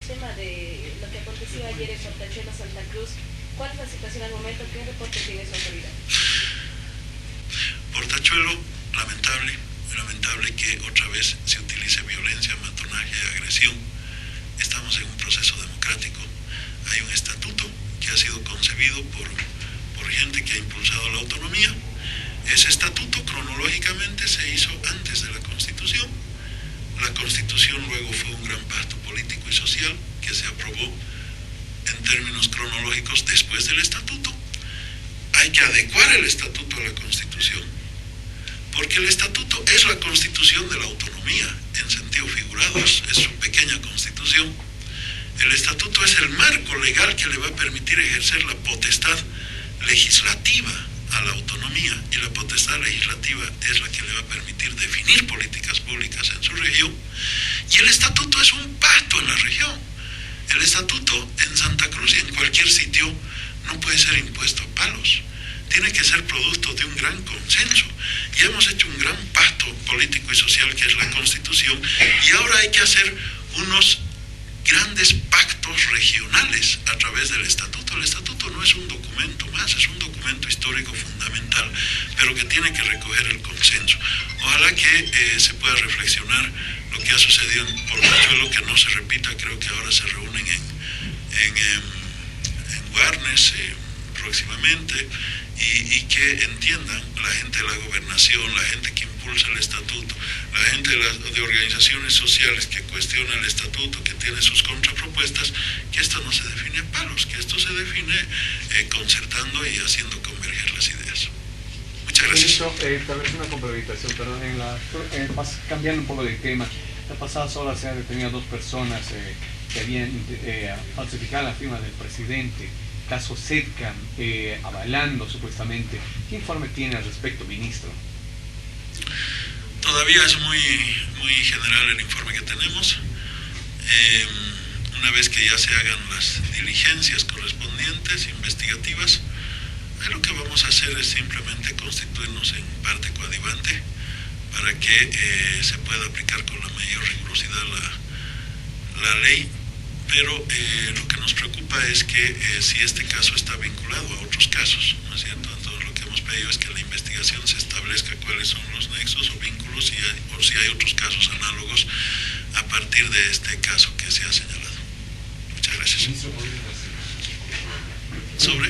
Tema de lo que aconteció ayer en Portachuelo, Santa Cruz, ¿cuál es la situación al momento? ¿Qué reporte tiene su autoridad? Portachuelo, lamentable que otra vez se utilice violencia, matonaje y agresión. Estamos en un proceso democrático. Hay un estatuto que ha sido concebido por gente que ha impulsado la autonomía. Ese estatuto cronológicamente se hizo antes de la Constitución. La Constitución luego fue un gran pacto político y social que se aprobó en términos cronológicos después del estatuto. Hay que adecuar el estatuto a la Constitución, porque el estatuto es la Constitución de la autonomía, en sentido figurado, es su pequeña Constitución. El estatuto es el marco legal que le va a permitir ejercer la potestad legislativa a la autonomía, y la potestad legislativa es la que le va a permitir definir políticas públicas en su región, y el estatuto es un pacto en la región. El estatuto en Santa Cruz y en cualquier sitio no puede ser impuesto a palos, tiene que ser producto de un gran consenso, y hemos hecho un gran pacto político y social que es la Constitución, y ahora hay que hacer unos grandes pactos regionales a través del estatuto. El estatuto no es un documento más, es un documento histórico fundamental, pero que tiene que recoger el consenso. Ojalá que se pueda reflexionar lo que ha sucedido en Portachuelo, que no se repita. Creo que ahora se reúnen en Guarnes próximamente, y que entiendan la gente de la gobernación, la gente que impulsa el estatuto, la gente de organizaciones sociales que cuestiona el estatuto, que tiene sus contrapropuestas, que esto no se define a palos, que esto se define concertando y haciendo converger las ideas. Muchas gracias. Tal vez una complementación, perdón, cambiando un poco de tema. La pasada horas se han detenido a 2 personas que habían falsificado la firma del presidente, caso Setcan, avalando supuestamente. ¿Qué informe tiene al respecto, ministro? Todavía es muy general el informe que tenemos. Una vez que ya se hagan las diligencias correspondientes, investigativas, lo que vamos a hacer es simplemente constituirnos en parte coadyuvante para que se pueda aplicar con la mayor rigurosidad la ley. Pero lo que nos preocupa es que si este caso está vinculado a otros casos, ¿no es cierto? Entonces lo que hemos pedido es que la investigación se establezca cuáles son los nexos o vínculos, o si hay otros casos análogos a partir de este caso que se ha señalado. Muchas gracias. ¿Sobre?